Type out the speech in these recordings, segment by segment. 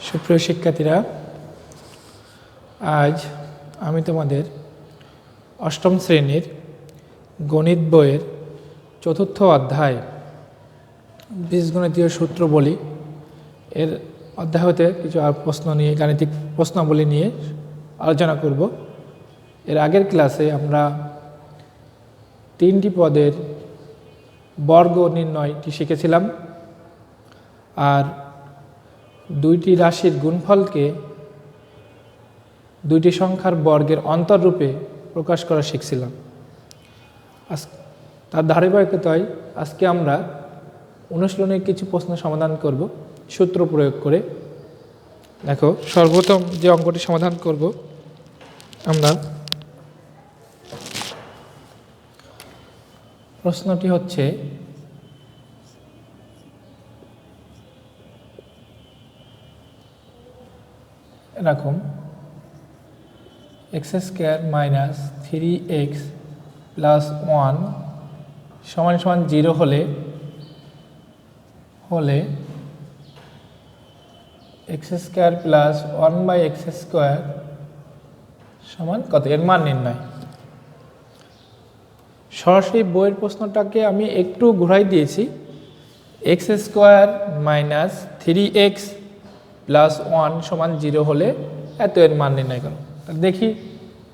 সুপ্রিয় শিক্ষার্থীরা, আজ আমি তোমাদের অষ্টম শ্রেণীর গণিত বইয়ের চতুর্থ অধ্যায় বীজগণিতীয় সূত্র বলি এর অধ্যায় হতে কিছু প্রশ্ন নিয়ে গাণিতিক প্রশ্নাবলী নিয়ে আলোচনা করব। এর আগের ক্লাসে আমরা তিনটি পদের বর্গ নির্ণয়টি শিখেছিলাম, আর দুইটি রাশির গুণফলকে দুইটি সংখ্যার বর্গের অন্তররূপে প্রকাশ করা শিখছিলাম। তার ধারাবাহিকতায় আজকে আমরা অনুশীলনের কিছু প্রশ্ন সমাধান করব সূত্র প্রয়োগ করে। দেখো, সর্বপ্রথম যে অঙ্কটি সমাধান করব আমরা, প্রশ্নটি হচ্ছে এরকম: x square minus 3x plus 1 সমান সমান 0 হলে x square plus 1/x square সমান কত, এর মান নির্ণয়। সরাসরি বইয়ের প্রশ্নটাকে আমি একটু ঘুরাই দিয়েছি। X square minus 3x plus 1 সমান 0 হলে এত এর মান নির্ণয় করো। দেখি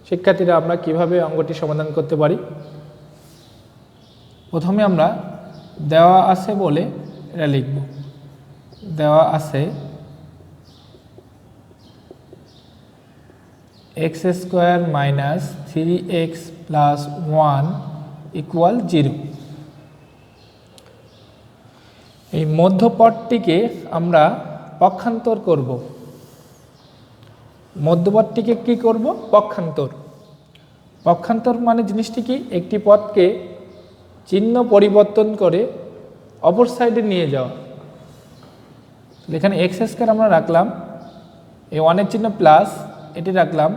শিক্ষার্থীরা আমরা কিভাবে অঙ্কটি সমাধান করতে পারি। প্রথমে আমরা দেওয়া আছে বলে এটা লিখব। দেওয়া আছে x square minus 3x plus 1 equal 0। এই মধ্যপদটিকে আমরা পক্ষান্তর করব। মধ্যপদটিকে কি করব? পক্ষান্তর। পক্ষান্তর মানে জিনিসটি কি? একটি পদকে চিহ্ন পরিবর্তন করে অপর সাইডে নিয়ে যাওয়া। এখানে এক্স স্কোয়ার আমরা রাখলাম, এই 1-এর চিহ্ন প্লাস, এটি রাখলাম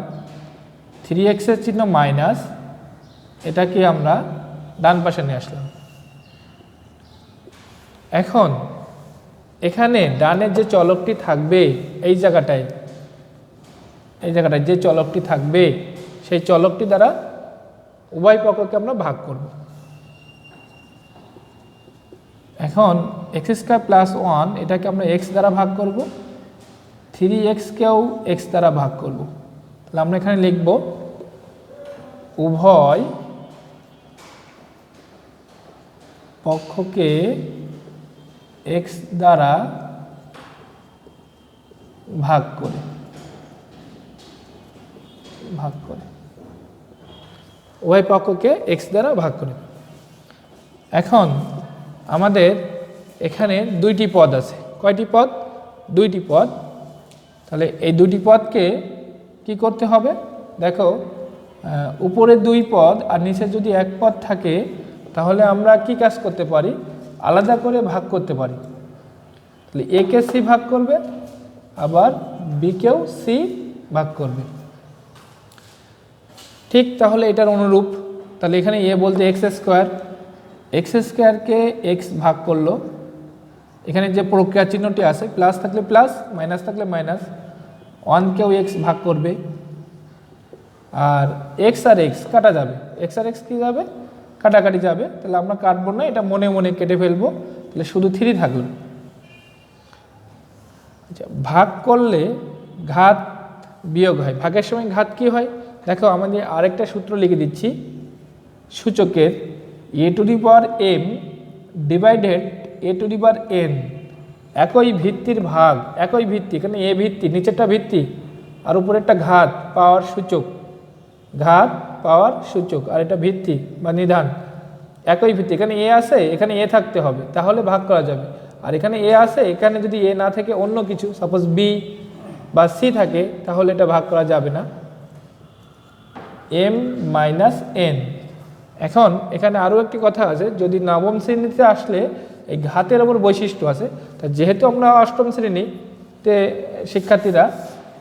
3x এর চিহ্ন মাইনাস, এটাকে আমরা ডান পাশে নিয়ে আসলাম। এখন এখানে ডানের যে চলকটি থাকবে এই জায়গাটায় যে চলকটি থাকবে সেই চলকটি দ্বারা উভয় পক্ষকে আমরা ভাগ করব। এখন এক্স স্কোয়ার প্লাস 1 এটাকে আমরা x দ্বারা ভাগ করব, 3x কেও x দ্বারা ভাগ করব। তাহলে আমরা এখানে লিখব উভয় পক্ষকে x দ্বারা ভাগ করে উভয় পক্ষকে x দ্বারা ভাগ করে। এখন আমাদের এখানে দুইটি পদ আছে। কয়টি পদ? দুইটি পদ। তাহলে এই দুটি পদকে কি করতে হবে? দেখো, উপরে দুই পদ আর নিচে যদি এক পদ থাকে তাহলে আমরা কি কাজ করতে পারি? আলাদা করে ভাগ করতে পারি। তাহলে এ কে সি ভাগ করবে, আবার বি কেও সি ভাগ করবে। ঠিক তাহলে এটার অনুরূপ। তাহলে এখানে এ বলতে এক্স স্কোয়ারকে এক্স ভাগ করলো। এখানে যে প্রক্রিয়া চিহ্নটি আছে, প্লাস থাকলে প্লাস, মাইনাস থাকলে মাইনাস, 1 কেও এক্স ভাগ করবে। আর এক্স আর এক্স কাটা যাবে, এক্স আর এক্স কী যাবে? কাটাকাটি যাবে। তাহলে আমরা কাটবো না, এটা মনে মনে কেটে ফেলবো। তাহলে শুধু 3 থাকলো। আচ্ছা, ভাগ করলে ঘাত বিয়োগ হয়। ভাগের সময় ঘাত কি হয়? দেখো, আমাদের আরেকটা সূত্র লিখে দিচ্ছি। সূচকের a⁴m ডিভাইডেড a⁴n একই ভিত্তির ভাগ, একই ভিত্তি, এখানে এ ভিত্তি, নিচেরটা ভিত্তি আর উপরেরটা ঘাত পাওয়ার সূচক, আর এটা ভিত্তি বা নিধান। একই ভিত্তি, এখানে এ আছে, এখানে এ থাকতে হবে, তাহলে ভাগ করা যাবে। আর এখানে এ আছে, এখানে যদি এ না থাকে অন্য কিছু, সাপোজ বি বা সি থাকে, তাহলে এটা ভাগ করা যাবে না। m-n। এখন এখানে আরও একটি কথা আছে, যদি নবম শ্রেণীতে আসলে এই ঘাতের ওপর বৈশিষ্ট্য আছে। তা যেহেতু আমরা অষ্টম শ্রেণীতে শিক্ষার্থীরা,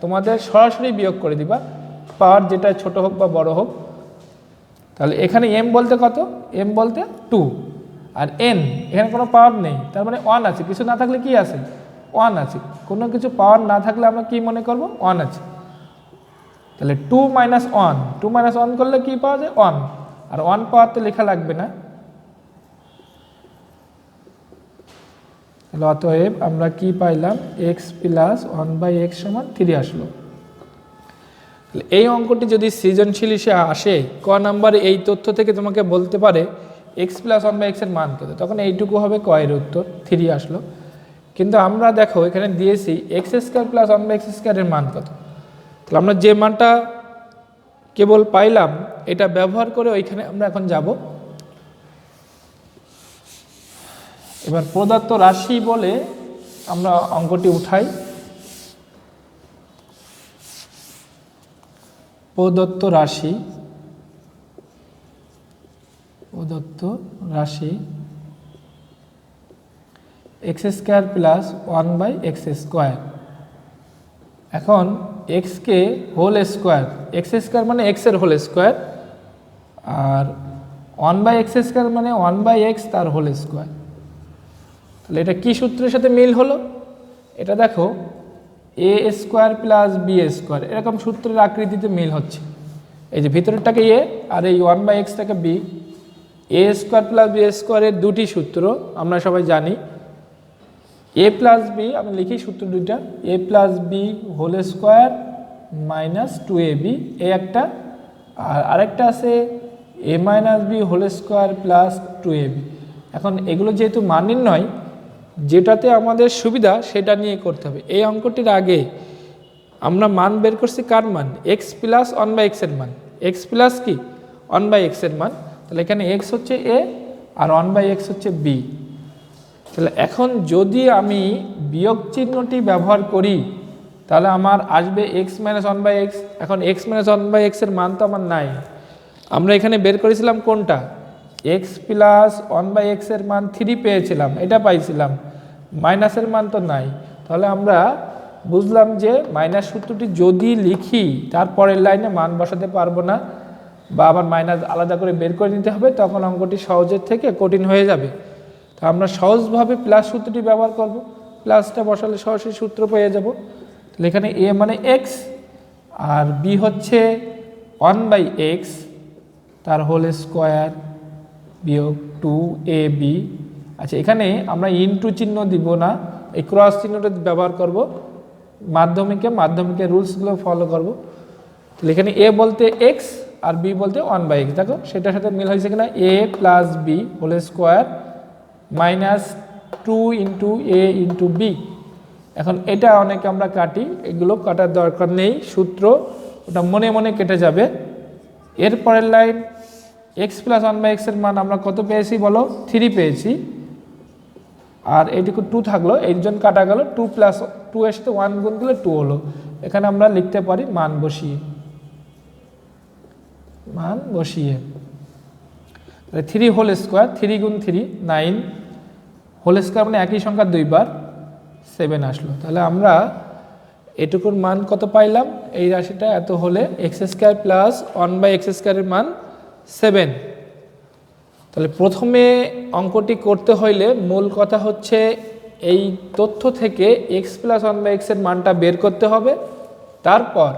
তোমাদের সরাসরি বিয়োগ করে দিবা, পাওয়ার যেটা ছোট হোক বা বড় হোক। তাহলে এখানে m বলতে কত? m বলতে 2, আর n এখানে কোনো পাওয়ার নেই, তার মানে 1 আছে। কিছু না থাকলে কি আছে? 1 আছে, কোনো কিছু পাওয়ার না থাকলে আমরা কি মনে করব 1 আছে। তাহলে 2 - 1, 2 - 1 করলে কি পাওয়া যায় 1, আর 1 পাওয়ার তো লেখা লাগবে না। তাহলে অতএব আমরা কি পাইলাম x প্লাস 1/x সমান 3 আসলো। এই অঙ্কটি যদি সৃজনশীল হিসেবে আসে, ক নাম্বারে এই তথ্য থেকে তোমাকে বলতে পারে x প্লাস 1/x এর মান কত, তখন এইটুকু হবে ক এর উত্তর 3 আসলো। কিন্তু আমরা দেখো এখানে দিয়েছি x² প্লাস 1/x² এর মান কত। তাহলে আমরা যে মানটা কেবল পাইলাম এটা ব্যবহার করে ওইখানে আমরা এখন যাব। এবার প্রদত্ত রাশি বলে আমরা অঙ্কটি উঠাই। প্রদত্ত রাশি x² প্লাস 1/x²। এখন x কে হোল স্কোয়ার, x² মানে x এর হোল স্কোয়ার, আর 1/x² মানে 1/x তার হোল স্কোয়ার। তাহলে এটা কি সূত্রের সাথে মিল হলো? এটা দেখো a² প্লাস b², এরকম সূত্রের আকৃতিতে মিল হচ্ছে। এই যে ভিতরেরটাকে a আর এই 1/xটাকে b। a² প্লাস b² এর দুটি সূত্র আমরা সবাই জানি। a প্লাস b আমি লিখি সূত্র দুইটা, a plus B whole square minus 2ab এই একটা, আর আরেকটা আছে a minus B whole square plus 2ab। এখন এগুলো যেহেতু মান নির্ণয়, যেটাতে আমাদের সুবিধা সেটা নিয়ে করতে হবে। এই অঙ্কটির আগে আমরা মান বের করছি কার মান, x প্লাস 1/x এর মান, x প্লাস কি 1/x এর মান। তাহলে এখানে x হচ্ছে a আর 1/x হচ্ছে b। তাহলে এখন যদি আমি বিয়োগ চিহ্নটি ব্যবহার করি তাহলে আমার আসবে x - 1/x। এখন x - 1/x এর মান তো আমার নাই, আমরা এখানে বের করেছিলাম কোনটা, x প্লাস 1/x এর মান 3 পেয়েছিলাম, এটা পাইছিলাম, মাইনাসের মান তো নাই। তাহলে আমরা বুঝলাম যে মাইনাস সূত্রটি যদি লিখি তারপরের লাইনে মান বসাতে পারবো না, বা আবার মাইনাস আলাদা করে বের করে নিতে হবে, তখন অঙ্কটি সহজের থেকে কঠিন হয়ে যাবে। তা আমরা সহজভাবে প্লাস সূত্রটি ব্যবহার করব, প্লাসটা বসালে সরাসরি সূত্র পেয়ে যাব। তাহলে এখানে a মানে x আর b হচ্ছে 1/x তার হোল স্কোয়ার বিয়োগ 2ab। আচ্ছা, এখানে আমরা ইনটু চিহ্ন দিব না, এই ক্রস চিহ্নটা ব্যবহার করব, মাধ্যমিকের রুলসগুলো ফলো করব। তাহলে এখানে a বলতে x আর b বলতে 1/x, দেখো সেটার সাথে মিল হয়েছে কিনা, a plus B whole square minus 2 into a into B. এখন এটা অনেকে আমরা কাটি, এগুলো কাটার দরকার নেই, সূত্র ওটা মনে মনে কেটে যাবে। এরপরের লাইন x প্লাস 1/x এর মান আমরা কত পেয়েছি বলো, 3 পেয়েছি, আর এইটুকু 2 থাকলো, এইজন কাটা গেল, 2 প্লাস 2 এর সাথে 1 গুণ দিলে 2 হলো। এখানে আমরা লিখতে পারি মান বসিয়ে, 3 হোল স্কোয়ার, 3 গুণ 3 9, হোল স্কোয়ার মানে একই সংখ্যা 2 বার, 7 আসলো। তাহলে আমরা এটুকুর মান কত পাইলাম, এই রাশিটা এত হলে x² প্লাস 1/x² এর মান 7। তাহলে প্রথমে অঙ্কটি করতে হইলে মূল কথা হচ্ছে এই তথ্য থেকে x প্লাস 1/x এর মানটা বের করতে হবে, তারপর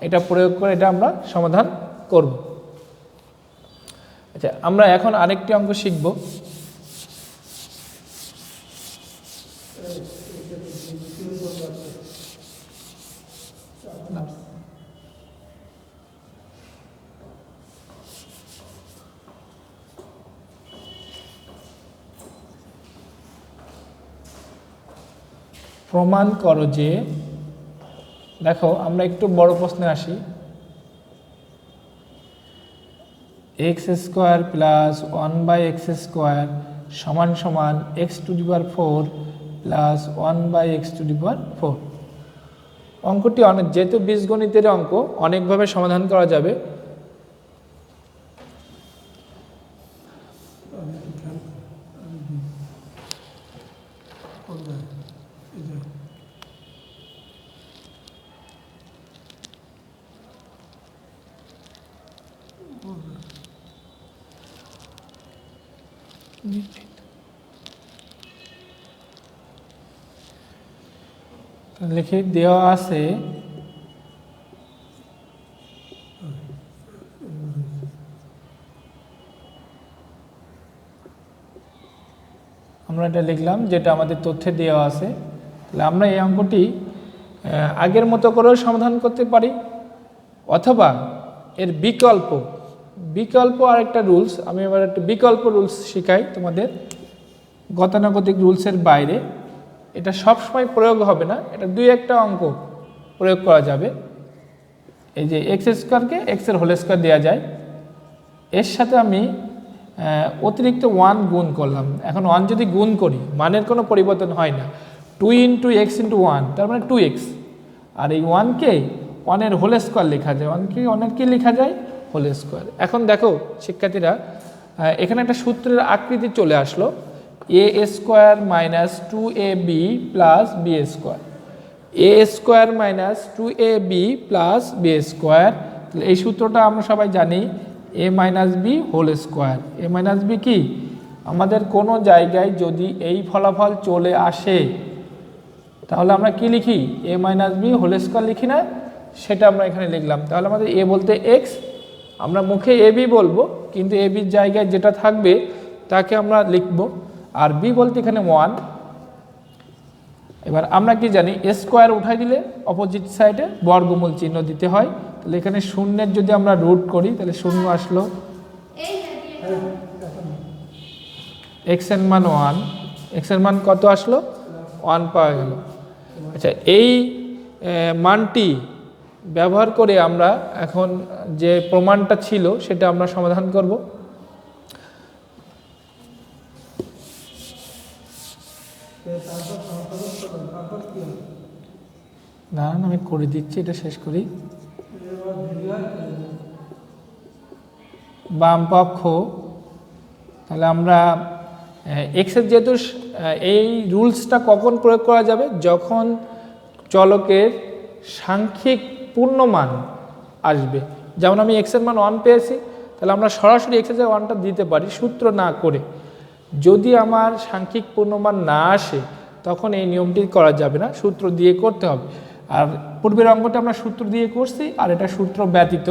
এটা প্রয়োগ করে এটা আমরা সমাধান করব। আচ্ছা, আমরা এখন আরেকটি অঙ্ক শিখব। প্রমাণ করো যে, দেখো আমরা একটু বড় প্রশ্নে আসি, x² প্লাস 1/x² সমান সমান x⁴ প্লাস 1/x⁴। অঙ্কটি অনেক, যেহেতু বীজগণিতের অঙ্ক অনেকভাবে সমাধান করা যাবে। লিখে দেওয়া আছে আমরা এটা লিখলাম যেটা আমাদের তথ্যে দেওয়া আছে। তাহলে আমরা এই অঙ্কটি আগের মতো করেও সমাধান করতে পারি, অথবা এর বিকল্প আরেকটা রুলস, আমি এবার একটা বিকল্প রুলস শিখাই তোমাদের, গতানুগতিক রুলসের বাইরে। এটা সবসময় প্রয়োগ হবে না, এটা দুই একটা অঙ্ক প্রয়োগ করা যাবে। এই যে এক্স স্কোয়ারকে এক্সের হোল স্কোয়ার দেওয়া যায়, এর সাথে আমি অতিরিক্ত 1 গুণ করলাম। এখন 1 যদি গুণ করি মানের কোনো পরিবর্তন হয় না, 2 ইন্টু এক্স ইন্টু 1 তার মানে 2x, আর এই 1কে 1-এর হোল স্কোয়ার লেখা যায়, 1-এর কি লেখা যায় হোল স্কোয়ার। এখন দেখো শিক্ষার্থীরা, এখানে একটা সূত্রের আকৃতি চলে আসলো, A square minus 2ab plus B square, A square minus 2ab plus B square. এই সূত্রটা আমরা সবাই জানি, A minus B whole square. A minus B কি, আমাদের কোনো জায়গায় যদি এই ফলাফল চলে আসে তাহলে আমরা কি লিখি, এ মাইনাস বি হোল স্কোয়ার লিখি না, সেটা আমরা এখানে লিখলাম। তাহলে আমাদের এ বলতে এক্স, আমরা মুখে এ বি বলবো, কিন্তু এ বির জায়গায় যেটা থাকবে তাকে আমরা লিখব, আর বি বলতে এখানে 1। এবার আমরা কি জানি, স্কোয়ার উঠাই দিলে অপোজিট সাইডে বর্গমূল চিহ্ন দিতে হয়। তাহলে এখানে শূন্যের যদি আমরা রুট করি তাহলে শূন্য আসলো, এক্স এর মান 1, এক্স এর মান কত আসলো 1 পাওয়া গেল। আচ্ছা, এই মানটি ব্যবহার করে আমরা এখন যে প্রমাণটা ছিল সেটা আমরা সমাধান করব। না আমি করে দিচ্ছি, এটা শেষ করি। বাম পক্ষ, তাহলে আমরা এক্সের যেহেতু এই রুলসটা কখন প্রয়োগ করা যাবে, যখন চলকের সাংখ্যিক পূর্ণমান আসবে। যেমন আমি এক্সের মান 1 পেয়েছি, তাহলে আমরা সরাসরি এক্সের জায়গায় 1টা দিতে পারি সূত্র না করে। যদি আমার সাংখ্যিক পূর্ণমান না আসে তখন এই নিয়মটি করা যাবে না, সূত্র দিয়ে করতে হবে। আর পূর্বের অঙ্কটা আমরা সূত্র দিয়ে করছি, আর এটা সূত্র ব্যতীত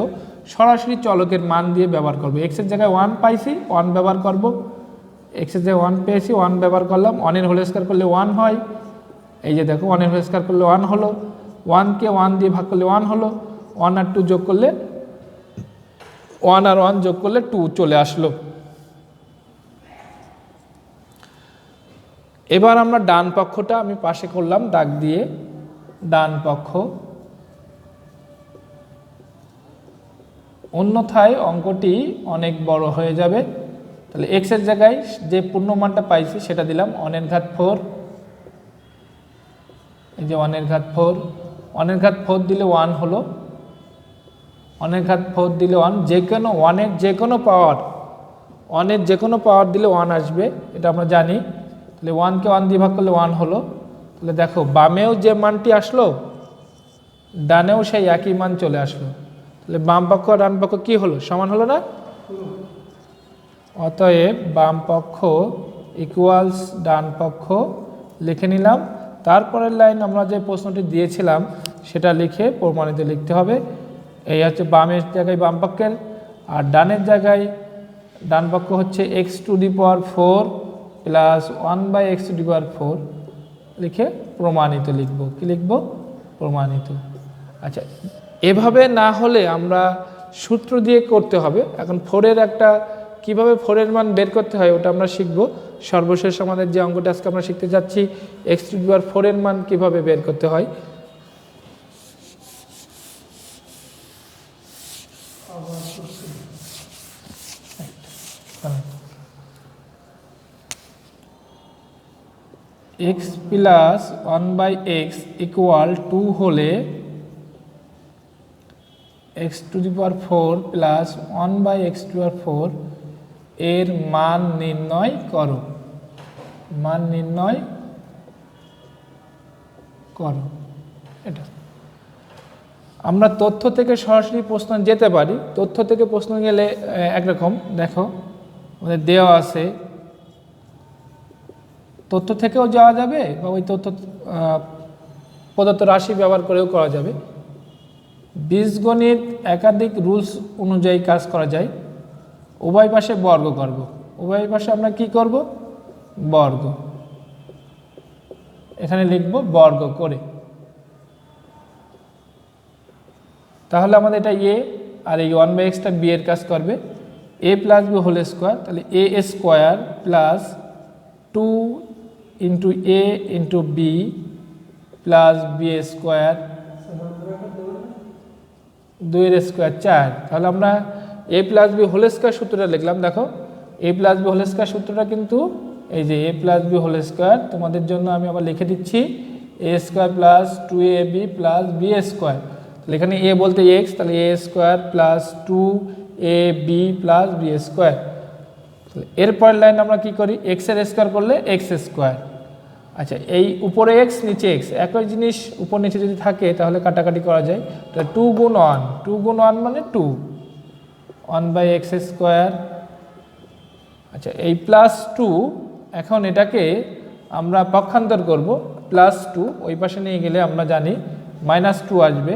সরাসরি চলকের মান দিয়ে ব্যবহার করব। এক্সের জায়গায় 1 পাইছি, 1 ব্যবহার করব। এক্সের জায়গায় 1 পেয়েছি, 1 ব্যবহার করলাম। 1-এর হোল স্কয়ার করলে 1 হয়, এই যে দেখো 1-এর হোল স্কয়ার করলে 1 হলো, 1কে 1 দিয়ে ভাগ করলে 1 হলো, 1 আর 2 যোগ করলে 1 আর 1 যোগ করলে 2 চলে আসলো। এবার আমরা ডান পক্ষটা আমি পাশে করলাম দাগ দিয়ে, ডান পক্ষ, অন্যথায় অঙ্কটি অনেক বড় হয়ে যাবে। তাহলে এক্স এর জায়গায় যে পূর্ণমানটা পাইছি সেটা দিলাম 1-এর ঘাত 4, এই যে 1-এর ঘাত 4, 1-এর ঘাত 4 দিলে 1 হলো, 1-এর ঘাত 4 দিলে 1, যে কোনো 1-এর যে কোনো পাওয়ার, 1-এর যে কোনো পাওয়ার দিলে 1 আসবে, এটা আমরা জানি। তাহলে 1কে 1 দিয়ে ভাগ করলে 1 হলো। তাহলে দেখো বামেও যে মানটি আসলো ডানেও সেই একই মান চলে আসলো। তাহলে বাম পক্ষ আর ডান পক্ষ কি হলো, সমান হলো না? অতএব বাম পক্ষ ইকুয়ালস ডান পক্ষ লিখে নিলাম। তারপরের লাইন আমরা যে প্রশ্নটি দিয়েছিলাম সেটা লিখে প্রমাণিত লিখতে হবে। এই হচ্ছে বামের জায়গায় বাম পক্ষের, আর ডানের জায়গায় ডান পক্ষ হচ্ছে x⁴ প্লাস 1/x⁴ লিখে প্রমাণিত লিখব। কি লিখব? প্রমাণিত। আচ্ছা, এভাবে না হলে আমরা সূত্র দিয়ে করতে হবে। এখন 4-এর একটা কিভাবে 4-এর মান বের করতে হয় ওটা আমরা শিখব। সর্বশেষ আমাদের যে অঙ্কটা আজকে আমরা শিখতে যাচ্ছি, x⁴ এর মান কিভাবে বের করতে হয়। x প্লাস 1/x ইকুয়াল 2 হলে x⁴ প্লাস 1/x⁴ এর মান নির্ণয় করো। মান নির্ণয় করো, এটা আমরা তথ্য থেকে সরাসরি প্রশ্ন যেতে পারি। তথ্য থেকে প্রশ্ন গেলে একরকম, দেখো আমাদের দেওয়া আছে, তথ্য থেকেও যাওয়া যাবে বা ওই তথ্য প্রদত্ত রাশি ব্যবহার করেও করা যাবে। বীজগণিত একাধিক রুলস অনুযায়ী কাজ করা যায়। উভয় পাশে বর্গ করব, উভয় পাশে আমরা কি করব, বর্গ, এখানে লিখব বর্গ করে। তাহলে আমাদের এটা এ, আর এই 1/xটা বি এর কাজ করবে। a plus B whole square, তাহলে A square plus 2 into A into B plus B square, 2 এর স্কোয়ার 4। তাহলে আমরা A plus B whole square সূত্রটা লিখলাম। দেখো A plus B whole square সূত্রটা কিন্তু এই যে A plus B whole square, তোমাদের জন্য আমি আবার লিখে দিচ্ছি A square plus 2ab plus B square. তাহলে এখানে এ বলতে এক্স, তাহলে A square plus 2ab plus B square. এরপর লাইন আমরা কি করি, এক্স এর স্কোয়ার করলে এক্স স্কোয়ার। আচ্ছা, এই উপরে এক্স নিচে এক্স, একই জিনিস উপর নিচে যদি থাকে তাহলে কাটাকাটি করা যায়। তাহলে 2 গুণ 1, 2 গুণ 1 মানে 2, 1/x স্কোয়ার। আচ্ছা, এই প্লাস 2, এখন এটাকে আমরা পক্ষান্তর করব, প্লাস 2 ওই পাশে নিয়ে গেলে আমরা জানি -2 আসবে।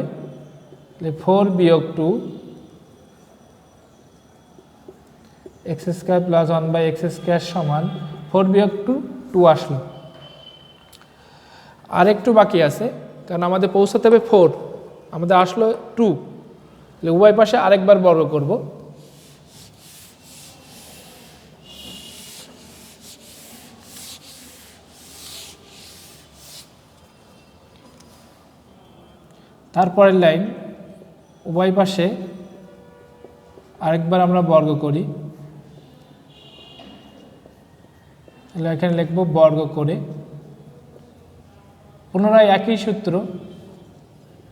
4 বিয়োগ 2 x square plus 1/x square সমান 4 বিয়োগ 2 আসলো। আর একটু বাকি আছে, কারণ আমাদের পৌঁছাতে হবে 4, আমাদের আসলো 2, তাহলে উভয় পাশে আরেকবার বর্গ করব। তারপরের লাইন উভয় পাশে আরেকবার আমরা বর্গ করি, তাহলে এখানে লিখব বর্গ করে। পুনরায় একই সূত্র,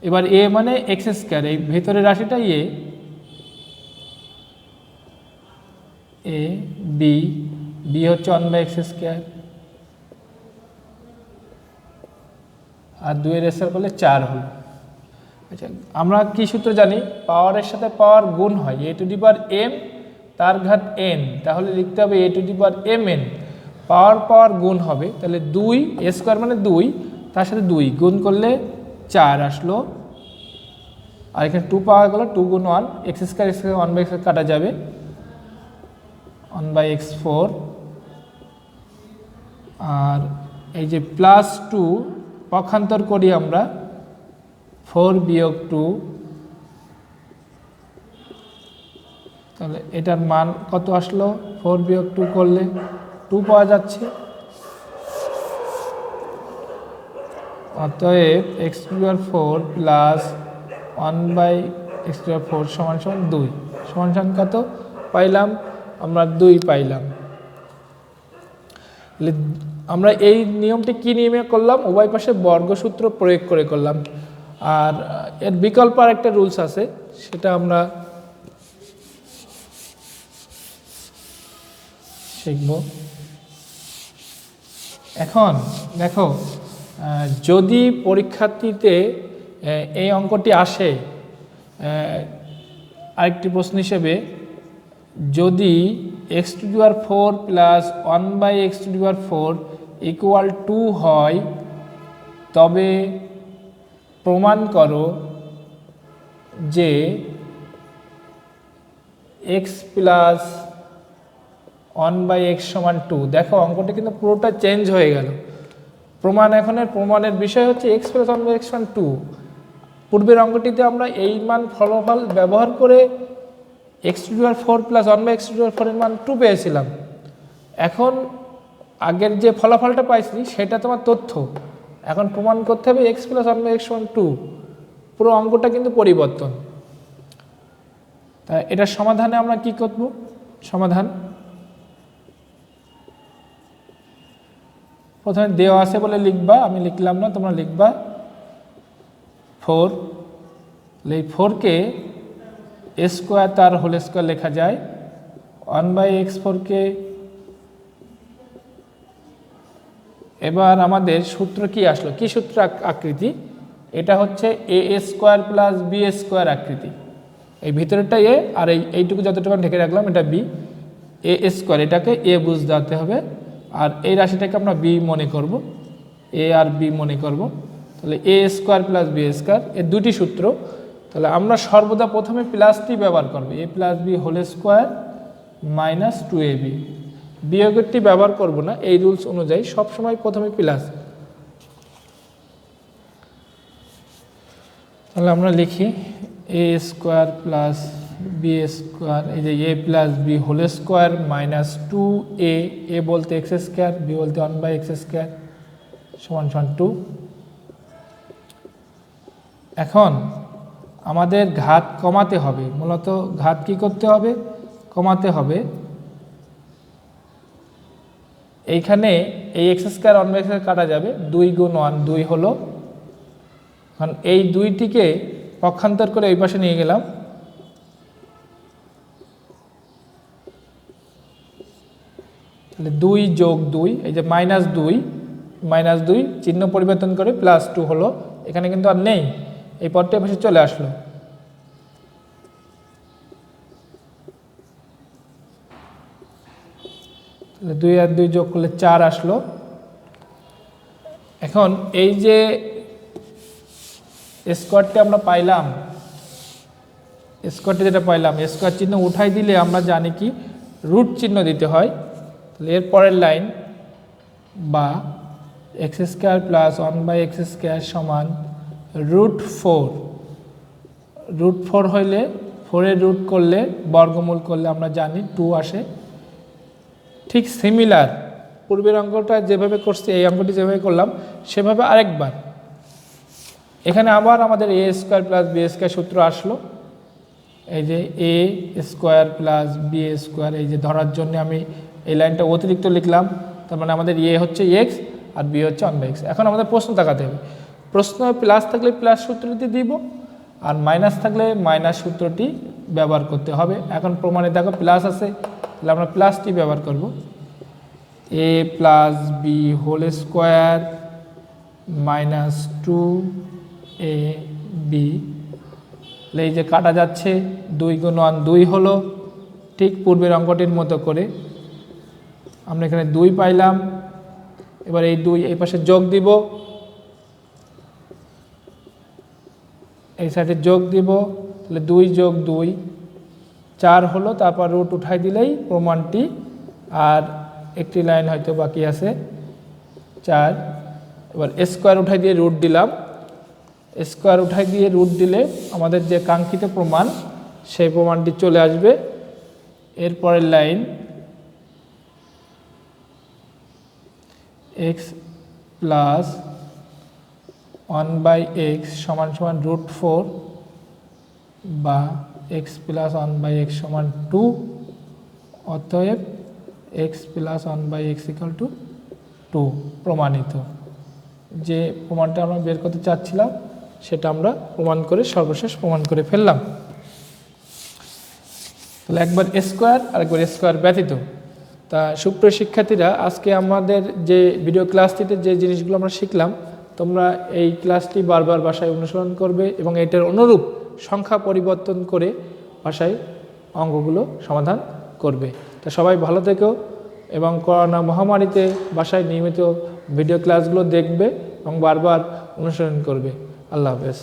এবার এ মানে এক্স স্কোয়ার, এই ভেতরের রাশিটা এ, বি, বি হচ্ছে 1/x স্কোয়ার, আর 2 এর স্কোয়ার করলে 4 হল। আচ্ছা, আমরা কি সূত্র জানি, পাওয়ারের সাথে পাওয়ার গুণ হয়, a two the power m তার ঘাত n, তাহলে লিখতে হবে a two the power mn, পাওয়ার গুণ হবে, তাহলে 2 a স্কোয়ার মানে 2, তার সাথে 2 গুণ করলে 4 আসলো। আর এখানে 2 পাওয়া গেল, 2 গুণ 1, x স্কোয়ার 1/x কাটা যাবে, 1/x4। আর এই যে প্লাস 2 পক্ষান্তর করি আমরা, 4 বিয়োগ 2, তাহলে এটার মান কত আসলো, 4 বিয়োগ 2 করলে 2 পাওয়া যাচ্ছে। অতএব x to the power 4 plus 1/x to the power 4 সমান 2, সমান কত পাইলাম আমরা, 2 পাইলাম। আমরা এই নিয়মটি কি নিয়মে করলাম, উভয় পাশে বর্গসূত্র প্রয়োগ করে করলাম। আর এর বিকল্প আরেকটা রুলস আছে, সেটা আমরা শিখব। এখন দেখো, যদি পরীক্ষার্থীতে এই অঙ্কটি আসে, আরেকটি প্রশ্ন হিসেবে, যদি x to the power 4 plus 1/x to the power 4 equal 2 হয়, তবে প্রমাণ করো যে x প্লাস 1/x সমান 2। দেখো অঙ্কটা কিন্তু পুরোটা চেঞ্জ হয়ে গেল। প্রমাণের বিষয় হচ্ছে x প্লাস 1/x সমান 2। পূর্বের অঙ্কটিতে আমরা এই মান ফলাফল ব্যবহার করে x to the power 4 plus 1/x to the power 4 এর মান 2 পেয়েছিলাম। এখন আগের যে ফলাফলটা পাইছি সেটা তোমার তথ্য, এখন প্রমাণ করতে হবে x প্লাস 1/x সমান 2। পুরো অঙ্কটা কিন্তু পরিবর্তন। তাই এটার সমাধানে আমরা কি করব, সমাধান প্রথমে দেওয়া আছে বলে লিখবা, আমি লিখলাম না, তোমরা লিখবা 4। এই 4কে স্কোয়ার তার হোল স্কোয়ার লেখা যায়, 1/x4কে। এবার আমাদের সূত্র কি আসলো, কি সূত্র আকৃতি, এটা হচ্ছে a square plus b square আকৃতি। এই ভিতরেরটা a, আর এইটুকু যতটুকু ঢেকে রাখলাম এটা b, a স্কোয়ার, এটাকে a বুঝতে হবে। আর এই রাশিটাকে আমরা b মনে করব, a আর b মনে করব। তাহলে A square plus B square এর দুটি সূত্র। তাহলে আমরা সর্বদা প্রথমে প্লাসটি ব্যবহার করব, A plus B whole square minus 2ab, বিয়োগেরটি ব্যবহার করব না, এই রুলস অনুযায়ী সবসময় প্রথমে প্লাস। তাহলে আমরা লিখি A square plus B square, এই যে A plus B whole square minus 2a, A বলতে এক্স স্কোয়ার, বি বলতে 1/x স্কোয়ার সমান সমান 2। এখন আমাদের ঘাত কমাতে হবে, মূলত ঘাত কি করতে হবে, কমাতে হবে। এইখানে এই এক্স স্কোয়ার 1/x কাটা যাবে, 2 গুণ 1 2 হলো। এখন এই দুইটিকে পক্ষান্তর করে এই পাশে নিয়ে গেলাম, তাহলে 2 যোগ 2, এই যে -2 চিহ্ন পরিবর্তন করে +2 হলো, এখানে কিন্তু আর নেই, এই পদটা পাশে চলে আসলো। তাহলে 2 আর 2 যোগ করলে 4 আসলো। এখন এই যে স্কোয়ারটি আমরা পাইলাম, স্কোয়ারটি যেটা পাইলাম, স্কোয়ার চিহ্ন উঠাই দিলে আমরা জানি কি রুট চিহ্ন দিতে হয়। তাহলে এর পরের লাইন বা x square plus 1/x square সমান √4, √4 হইলে 4-এর রুট করলে বর্গমূল করলে আমরা জানি 2 আসে। ঠিক সিমিলার পূর্বের অঙ্কটা যেভাবে করছি, এই অঙ্কটি যেভাবে করলাম সেভাবে আরেকবার এখানে আবার আমাদের এ স্কোয়ার প্লাস বি স্কোয়ার সূত্র আসলো। এই যে এ স্কোয়ার প্লাস বি স্কোয়ার, এই যে ধরার জন্য আমি এই লাইনটা অতিরিক্ত লিখলাম, তার মানে আমাদের এ হচ্ছে এক্স আর বি হচ্ছে 1/x। এখন আমাদের প্রশ্ন তাকাতে হবে, প্রশ্ন প্লাস থাকলে প্লাস সূত্রটি দিব, আর মাইনাস থাকলে মাইনাস সূত্রটি ব্যবহার করতে হবে। এখন প্রমাণে দেখো প্লাস আছে, তাহলে আমরা প্লাসটি ব্যবহার করব, A plus B whole square minus 2ab, এই যে কাটা যাচ্ছে, 2 গুণ 1 2 হলো, ঠিক পূর্বের অঙ্কটির মতো করে আমরা এখানে 2 পাইলাম। এবার এই 2 এই পাশে যোগ দিব, এই সাইডে যোগ দিব, তাহলে 2 যোগ 2 4 হলো, তারপর রুট উঠাই দিলেই প্রমাণটি, আর একটি লাইন হয়তো বাকি আছে 4। এবার স্কোয়ার উঠাই দিয়ে রুট দিলাম, স্কোয়ার উঠাই দিয়ে রুট দিলে আমাদের যে কাঙ্ক্ষিত প্রমাণ সেই প্রমাণটি চলে আসবে। এরপরের লাইন এক্স প্লাস 1/x সমান সমান √4 বা এক্স প্লাস 1/x সমান 2, অতএব x plus 1/x equal to 2 প্রমাণিত। যে প্রমাণটা আমরা বের করতে চাচ্ছিলাম সেটা আমরা প্রমাণ করে সর্বশেষ প্রমাণ করে ফেললাম। তাহলে একবার স্কোয়ার আর একবার স্কোয়ার ব্যতীত। তা সুপ্রিয় শিক্ষার্থীরা, আজকে আমাদের যে ভিডিও ক্লাসটিতে যে জিনিসগুলো আমরা শিখলাম, তোমরা এই ক্লাসটি বারবার বাসায় অনুসরণ করবে এবং এটার অনুরূপ সংখ্যা পরিবর্তন করে বাসায় অঙ্কগুলো সমাধান করবে। তা সবাই ভালো থেকো এবং করোনা মহামারীতে বাসায় নিয়মিত ভিডিও ক্লাসগুলো দেখবে এবং বারবার অনুসরণ করবে। আল্লাহ হাফেজ।